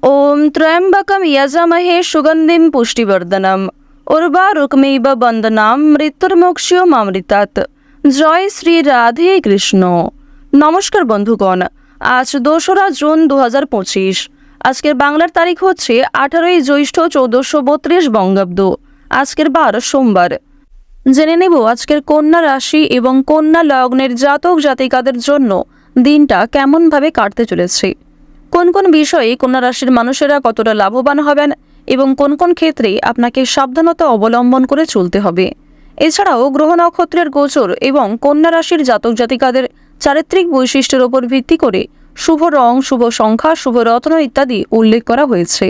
ওম ত্র্যম্বকম যজামহে সুগন্ধিম পুষ্টিবর্ধনম উর্বারুকমেব বন্দনাম মৃত্যুর্মোক্ষীয়মামৃতাৎ। জয় শ্রী রাধে কৃষ্ণ। নমস্কার বন্ধুগণ, আজ 2রা জুন 2025। আজকের বাংলার তারিখ হচ্ছে 18ই জ্যৈষ্ঠ 1432 বঙ্গাব্দ। আজকের বার সোমবার। জেনে নেব আজকের কন্যা রাশি এবং কন্যা লগ্নের জাতক জাতিকাদের জন্য দিনটা কেমনভাবে কাটতে চলেছে, কোন কোন বিষয়ে কন্যা রাশির মানুষেরা কতটা লাভবান হবেন এবং কোন কোন ক্ষেত্রে আপনাকে সাবধানতা অবলম্বন করে চলতে হবে। এছাড়াও গ্রহ নক্ষত্রের গোচর এবং কন্যা রাশির জাতক জাতিকাদের চারিত্রিক বৈশিষ্ট্যের উপর ভিত্তি করে শুভ রং, শুভ সংখ্যা, শুভ রত্ন ইত্যাদি উল্লেখ করা হয়েছে।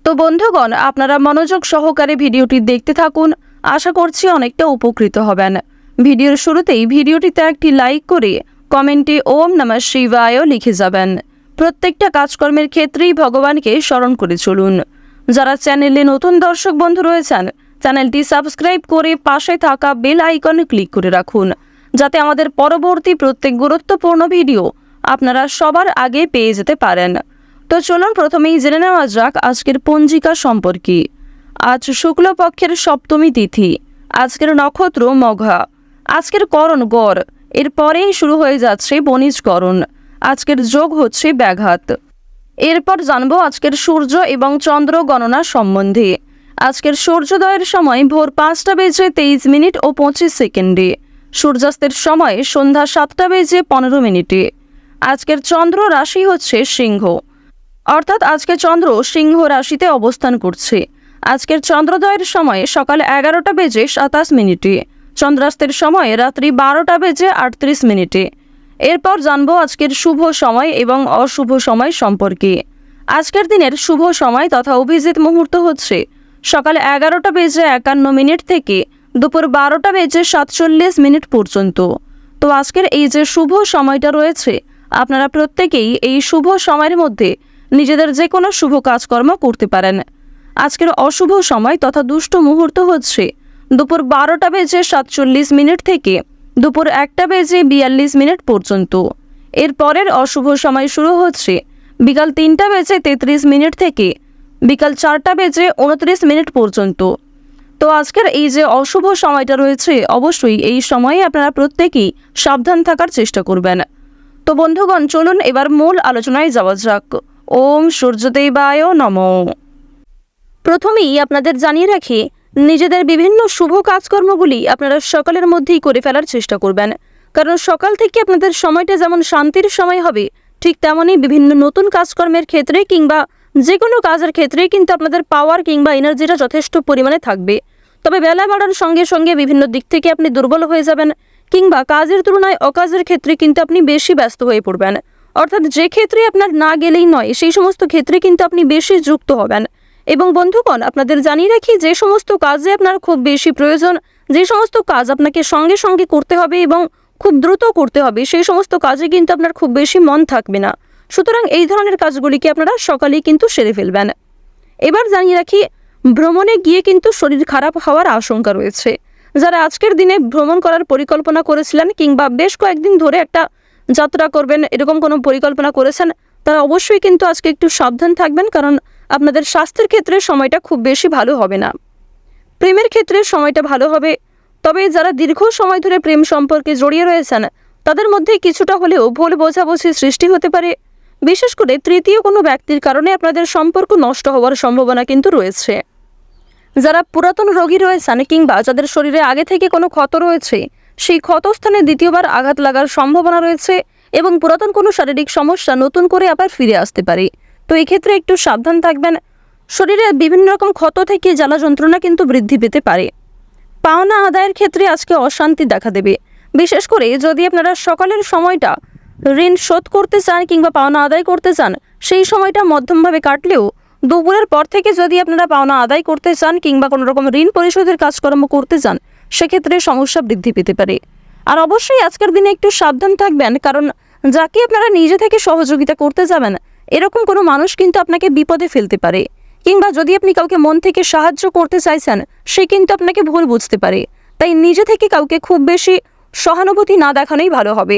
তো বন্ধুগণ, আপনারা মনোযোগ সহকারে ভিডিওটি দেখতে থাকুন। আশা করছি অনেকটা উপকৃত হবেন। ভিডিওর শুরুতেই ভিডিওটিতে একটি লাইক করে কমেন্টে ওম নমঃ শিবায় লিখে যাবেন। প্রত্যেকটা কাজকর্মের ক্ষেত্রেই ভগবানকে স্মরণ করে চলুন। যারা চ্যানেলে নতুন দর্শক বন্ধু রয়েছেন, চ্যানেলটি সাবস্ক্রাইব করে পাশে থাকা বেল আইকনে ক্লিক করে রাখুন, যাতে আমাদের পরবর্তী প্রত্যেক গুরুত্বপূর্ণ ভিডিও আপনারা সবার আগে পেয়ে যেতে পারেন। তো চলুন প্রথমেই জেনে নেওয়া যাক আজকের পঞ্জিকা সম্পর্কে। আজ শুক্লপক্ষের সপ্তমী তিথি। আজকের নক্ষত্র মঘা। আজকের করণ গড়। এরপরেই শুরু হয়ে যাচ্ছে বণিজকরণ। আজকের যোগ হচ্ছে ব্যাঘাত। এরপর জানবো আজকের সূর্য এবং চন্দ্র গণনা সম্বন্ধে। আজকের সূর্যোদয়ের সময় ভোর 5:23 ও 25 সেকেন্ডে। সূর্যাস্তের সময় সন্ধ্যা 7:15 আজকের চন্দ্র রাশি হচ্ছে সিংহ, অর্থাৎ আজকে চন্দ্র সিংহ রাশিতে অবস্থান করছে। আজকের চন্দ্রোদয়ের সময় সকাল 11:27 চন্দ্রাস্তের সময় রাত্রি 12:38। এরপর জানবো আজকের শুভ সময় এবং অশুভ সময় সম্পর্কে। আজকের দিনের শুভ সময় তথা অভিজিৎ মুহূর্ত হচ্ছে সকাল 11:51 থেকে দুপুর 12:47 পর্যন্ত। তো আজকের এই যে শুভ সময়টা রয়েছে, আপনারা প্রত্যেকেই এই শুভ সময়ের মধ্যে নিজেদের যে কোনো শুভ কাজকর্ম করতে পারেন। আজকের অশুভ সময় তথা দুষ্ট মুহূর্ত হচ্ছে দুপুর 12:47 থেকে দুপুর 1:42 পর্যন্ত। এর পরের অশুভ সময় শুরু হচ্ছে বিকাল 3:33 থেকে বিকাল 4:29 পর্যন্ত। তো আজকের এই যে অশুভ সময়টা রয়েছে, অবশ্যই এই সময়ে আপনারা প্রত্যেকেই সাবধান থাকার চেষ্টা করবেন। তো বন্ধুগণ, চলুন এবার মূল আলোচনায় যাওয়া যাক। ওম সূর্যদেবায় নমঃ। প্রথমেই আপনাদের জানিয়ে রাখি, নিজেদের বিভিন্ন শুভ কাজকর্মগুলি আপনারা সকালের মধ্যেই করে ফেলার চেষ্টা করবেন, কারণ সকাল থেকে আপনাদের সময়টা যেমন শান্তির সময় হবে, ঠিক তেমনই বিভিন্ন নতুন কাজকর্মের ক্ষেত্রে কিংবা যে কোনো কাজের ক্ষেত্রে কিন্তু আপনাদের পাওয়ার কিংবা এনার্জিটা যথেষ্ট পরিমাণে থাকবে। তবে বেলা বাড়ার সঙ্গে সঙ্গে বিভিন্ন দিক থেকে আপনি দুর্বল হয়ে যাবেন কিংবা কাজের তুলনায় অকাজের ক্ষেত্রে কিন্তু আপনি বেশি ব্যস্ত হয়ে পড়বেন। অর্থাৎ যে ক্ষেত্রে আপনার না গেলেই নয়, সেই সমস্ত ক্ষেত্রে কিন্তু আপনি বেশি যুক্ত হবেন। এবং বন্ধুগণ, আপনাদের জানিয়ে রাখি, যে সমস্ত কাজে আপনার খুব বেশি প্রয়োজন, যে সমস্ত কাজ আপনাকে সঙ্গে সঙ্গে করতে হবে এবং খুব দ্রুত করতে হবে, সেই সমস্ত কাজে কিন্তু আপনার খুব বেশি মন থাকবে না। সুতরাং এই ধরনের কাজগুলিকে আপনারা সকালেই কিন্তু সেরে ফেলবেন। এবার জানিয়ে রাখি, ভ্রমণে গিয়ে কিন্তু শরীর খারাপ হওয়ার আশঙ্কা রয়েছে। যারা আজকের দিনে ভ্রমণ করার পরিকল্পনা করেছিলেন কিংবা বেশ কয়েকদিন ধরে একটা যাত্রা করবেন, এরকম কোনো পরিকল্পনা করেছেন, তারা অবশ্যই কিন্তু আজকে একটু সাবধান থাকবেন, কারণ আপনাদের স্বাস্থ্যের ক্ষেত্রে সময়টা খুব বেশি ভালো হবে না। প্রেমের ক্ষেত্রে সময়টা ভালো হবে, তবে যারা দীর্ঘ সময় ধরে প্রেম সম্পর্কে জড়িয়ে রয়েছেন, তাদের মধ্যে কিছুটা হলেও ভুল বোঝাবুঝি সৃষ্টি হতে পারে। বিশেষ করে তৃতীয় কোনো ব্যক্তির কারণে আপনাদের সম্পর্ক নষ্ট হওয়ার সম্ভাবনা কিন্তু রয়েছে। যারা পুরাতন রোগী রয়েছেন কিংবা যাদের শরীরে আগে থেকে কোনো ক্ষত রয়েছে, সেই ক্ষতস্থানে দ্বিতীয়বার আঘাত লাগার সম্ভাবনা রয়েছে এবং পুরাতন কোনো শারীরিক সমস্যা নতুন করে আবার ফিরে আসতে পারে। তো এই ক্ষেত্রে একটু সাবধান থাকবেন। শরীরে বিভিন্ন রকম ক্ষত থেকে জ্বালা যন্ত্রণা কিন্তু বৃদ্ধি পেতে পারে। পাওনা আদায়ের ক্ষেত্রে আজকে অশান্তি দেখা দেবে। বিশেষ করে যদি আপনারা সকালের সময়টা ঋণ শোধ করতে চান কিংবা পাওনা আদায় করতে চান, সেই সময়টা মধ্যমভাবে কাটলেও দুপুরের পর থেকে যদি আপনারা পাওনা আদায় করতে চান কিংবা কোনো রকম ঋণ পরিশোধের কাজকর্ম করতে চান, সেক্ষেত্রে সমস্যা বৃদ্ধি পেতে পারে। আর অবশ্যই আজকের দিনে একটু সাবধান থাকবেন, কারণ যাকে আপনারা নিজে থেকে সহযোগিতা করতে যাবেন, এরকম কোনো মানুষ কিন্তু আপনাকে বিপদে ফেলতে পারে। কিংবা যদি আপনি কাউকে মন থেকে সাহায্য করতে চাইছেন, সে কিন্তু আপনাকে ভুল বুঝতে পারে। তাই নিজে থেকে কাউকে খুব বেশি সহানুভূতি না দেখানোই ভালো হবে।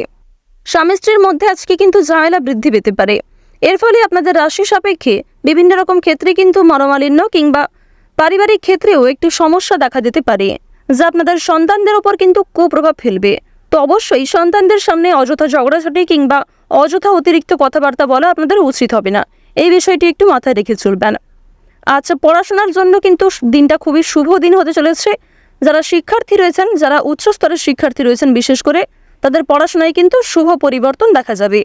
স্বামী স্ত্রীর মধ্যে আজকে কিন্তু ঝামেলা বৃদ্ধি পেতে পারে এর ফলে আপনাদের রাশি সাপেক্ষে বিভিন্ন রকম ক্ষেত্রে কিন্তু মনোমালিন্য কিংবা পারিবারিক ক্ষেত্রেও একটু সমস্যা দেখা দিতে পারে, যা আপনাদের সন্তানদের ওপর কিন্তু কুপ্রভাব ফেলবে। তো অবশ্যই সন্তানদের সামনে অযথা ঝগড়াঝাটি কিংবা অযথা অতিরিক্ত কথাবার্তা বলা আপনাদের উচিত হবে না। এই বিষয়টি একটু মাথায় রেখে চলবেন। আচ্ছা, পড়াশোনার জন্য কিন্তু দিনটা খুবই শুভ দিন হতে চলেছে। যারা শিক্ষার্থী রয়েছেন, যারা উচ্চ স্তরের শিক্ষার্থী রয়েছেন, বিশেষ করে তাদের পড়াশোনায় কিন্তু শুভ পরিবর্তন দেখা যাবে।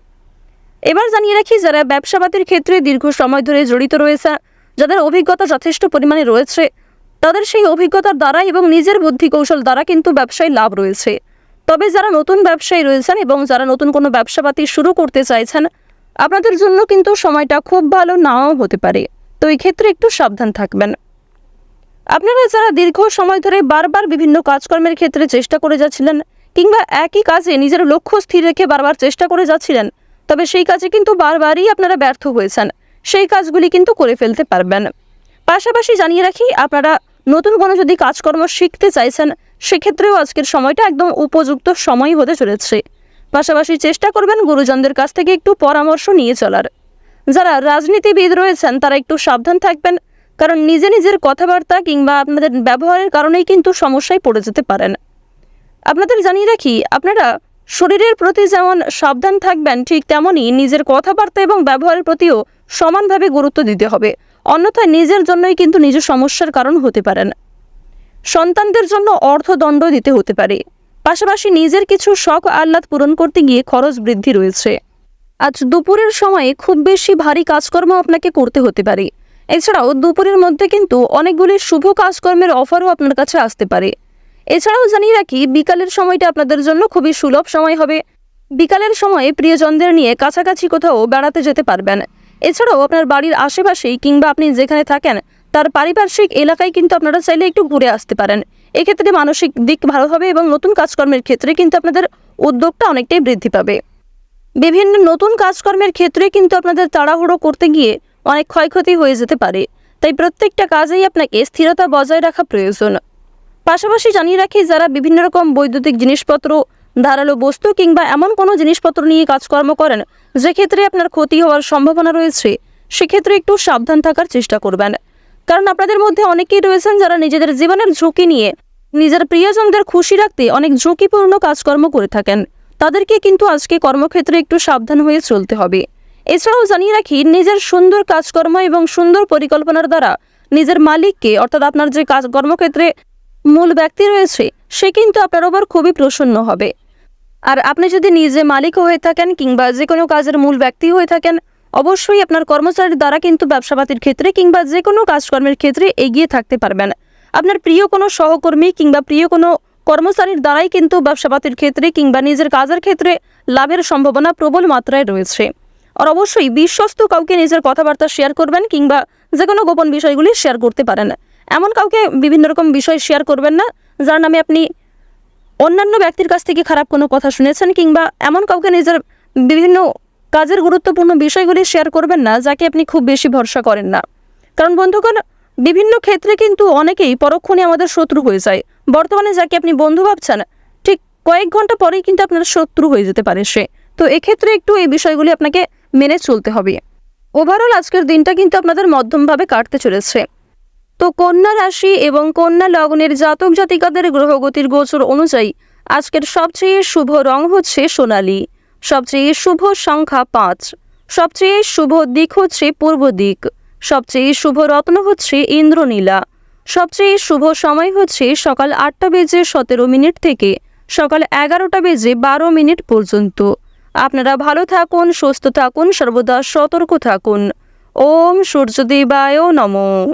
এবার জানিয়ে রাখি, যারা ব্যবসাপাতির ক্ষেত্রে দীর্ঘ সময় ধরে জড়িত রয়েছে, যাদের অভিজ্ঞতা যথেষ্ট পরিমাণে রয়েছে, তাদের সেই অভিজ্ঞতার দ্বারা এবং নিজের বুদ্ধি কৌশল দ্বারা কিন্তু ব্যবসায় লাভ রয়েছে। তবে যারা নতুন ব্যবসায়ী রয়েছেন এবং যারা নতুন কোনো ব্যবসাপাতি শুরু করতে চাইছেন, আপনাদের জন্য কিন্তু সময়টা খুব ভালো নাও হতে পারে। তো এই ক্ষেত্রে একটু সাবধান থাকবেন। আপনারা যারা দীর্ঘ সময় ধরে বারবার বিভিন্ন কাজকর্মের ক্ষেত্রে চেষ্টা করে যাচ্ছিলেন কিংবা একই কাজে নিজের লক্ষ্য স্থির রেখে বারবার চেষ্টা করে যাচ্ছিলেন, তবে সেই কাজে কিন্তু বারবারই আপনারা ব্যর্থ হয়েছেন, সেই কাজগুলি কিন্তু করে ফেলতে পারবেন। পাশাপাশি জানিয়ে রাখি, আপনারা নতুন কোনো যদি কাজকর্ম শিখতে চাইছেন, সেক্ষেত্রেও আজকের সময়টা একদম উপযুক্ত সময় হতে চলেছে। পাশাপাশি চেষ্টা করবেন গুরুজনদের কাছ থেকে একটু পরামর্শ নিয়ে চলার। যারা রাজনীতিবিদ রয়েছেন তারা একটু সাবধান থাকবেন, কারণ নিজের কথাবার্তা কিংবা আপনাদের ব্যবহারের কারণেই কিন্তু সমস্যায় পড়ে যেতে পারেন। আপনাদের জানিয়ে রাখি, আপনারা শরীরের প্রতি যেমন সাবধান থাকবেন, ঠিক তেমনই নিজের কথাবার্তা এবং ব্যবহারের প্রতিও সমানভাবে গুরুত্ব দিতে হবে। অন্যথায় নিজের জন্যই কিন্তু নিজের সমস্যার কারণ হতে পারেন। সন্তানদের জন্য অর্থদণ্ড দিতে হতে পারে। পাশাপাশি নিজের কিছু শখ আহ্লাদ পূরণ করতে গিয়ে খরচ বৃদ্ধি রয়েছে। আজ দুপুরের সময়ে খুব বেশি ভারী কাজকর্ম আপনাকে করতে হতে পারে। এছাড়াও দুপুরের মধ্যে কিন্তু অনেকগুলি শুভ কাজকর্মের অফারও আপনার কাছে আসতে পারে। এছাড়াও জানিয়ে রাখি, বিকালের সময়টা আপনাদের জন্য খুবই সুলভ সময় হবে। বিকালের সময়ে প্রিয়জনদের নিয়ে কাছাকাছি কোথাও বেড়াতে যেতে পারবেন। এছাড়াও আপনার বাড়ির আশেপাশেই কিংবা আপনি যেখানে থাকেন তার পারিপার্শ্বিক এলাকায় কিন্তু আপনারা চাইলে একটু ঘুরে আসতে পারেন। এক্ষেত্রে মানসিক দিক ভালো হবে এবং নতুন কাজকর্মের ক্ষেত্রে কিন্তু আপনাদের উদ্যোগটা অনেকটাই বৃদ্ধি পাবে। বিভিন্ন নতুন কাজকর্মের ক্ষেত্রে কিন্তু আপনাদের তাড়াহুড়ো করতে গিয়ে অনেক ক্ষয়ক্ষতি হয়ে যেতে পারে, তাই প্রত্যেকটা কাজেই আপনাকে স্থিরতা বজায় রাখা প্রয়োজন। পাশাপাশি জানিয়ে রাখি, যারা বিভিন্ন রকম বৈদ্যুতিক জিনিসপত্র, ধারালো বস্তু কিংবা এমন কোনো জিনিসপত্র নিয়ে কাজকর্ম করেন যে ক্ষেত্রে আপনার ক্ষতি হওয়ার সম্ভাবনা রয়েছে, সেক্ষেত্রে একটু সাবধান থাকার চেষ্টা করবেন। কারণ আপনাদের মধ্যে অনেকেই রয়েছেন যারা নিজেদের জীবনের ঝুঁকি নিয়ে নিজের প্রিয়জনদের খুশি রাখতে অনেক ঝুঁকিপূর্ণ কাজকর্ম করে থাকেন। তাদেরকে কিন্তু আজকে কর্মক্ষেত্রে একটু সাবধান হয়ে চলতে হবে। এছাড়াও জানিয়ে রাখি, নিজের সুন্দর কাজকর্ম এবং সুন্দর পরিকল্পনার দ্বারা নিজের মালিককে, অর্থাৎ আপনার যে কর্মক্ষেত্রে মূল ব্যক্তি রয়েছে, সে কিন্তু আপনার ওপর খুবই প্রসন্ন হবে। আর আপনি যদি নিজে মালিক হয়ে থাকেন কিংবা যে কোনো কাজের মূল ব্যক্তি হয়ে থাকেন, অবশ্যই আপনার কর্মচারীর দ্বারা কিন্তু ব্যবসাপাতির ক্ষেত্রে কিংবা যে কোনো কাজকর্মের ক্ষেত্রে এগিয়ে থাকতে পারবেন। আপনার প্রিয় কোনো সহকর্মী কিংবা প্রিয় কোনো কর্মচারীর দ্বারাই কিন্তু ব্যবসাপাতির ক্ষেত্রে কিংবা নিজের কাজের ক্ষেত্রে লাভের সম্ভাবনা প্রবল মাত্রায় রয়েছে। আর অবশ্যই বিশ্বস্ত কাউকে নিজের কথাবার্তা শেয়ার করবেন কিংবা যে কোনো গোপন বিষয়গুলি শেয়ার করতে পারেন। এমন কাউকে বিভিন্ন রকম বিষয় শেয়ার করবেন না যার নামে আপনি অন্যান্য ব্যক্তির কাছ থেকে খারাপ কোনো কথা শুনেছেন, কিংবা এমন কাউকে নিজের বিভিন্ন কাজের গুরুত্বপূর্ণ বিষয়গুলি শেয়ার করবেন না যাকে আপনি খুব বেশি ভরসা করেন না। কারণ বন্ধুগণ, বিভিন্ন ক্ষেত্রে কিন্তু অনেকেই পরক্ষণে আমাদের শত্রু হয়ে যায়। বর্তমানে যাকে আপনি বন্ধু ভাবছেন, ঠিক কয়েক ঘন্টা পরেই কিন্তু আপনার শত্রু হয়ে যেতে পারে সে। তো এক্ষেত্রে একটু এই বিষয়গুলি আপনাকে মেনে চলতে হবে। ওভারঅল আজকের দিনটা কিন্তু আপনাদের মধ্যমভাবে কাটতে চলেছে। তো কন্যা রাশি এবং কন্যা লগ্নের জাতক জাতিকাদের গ্রহগতির গোচর অনুযায়ী আজকের সবচেয়ে শুভ রং হচ্ছে সোনালী, সবচেয়ে শুভ সংখ্যা 5, সবচেয়ে শুভ দিক হচ্ছে পূর্ব দিক, সবচেয়ে শুভ রত্ন হচ্ছে ইন্দ্রনীলা, সবচেয়ে শুভ সময় হচ্ছে সকাল 8:17 থেকে সকাল 11:12 পর্যন্ত। আপনারা ভালো থাকুন, সুস্থ থাকুন, সর্বদা সতর্ক থাকুন। ওম সূর্যদেবায় নমঃ।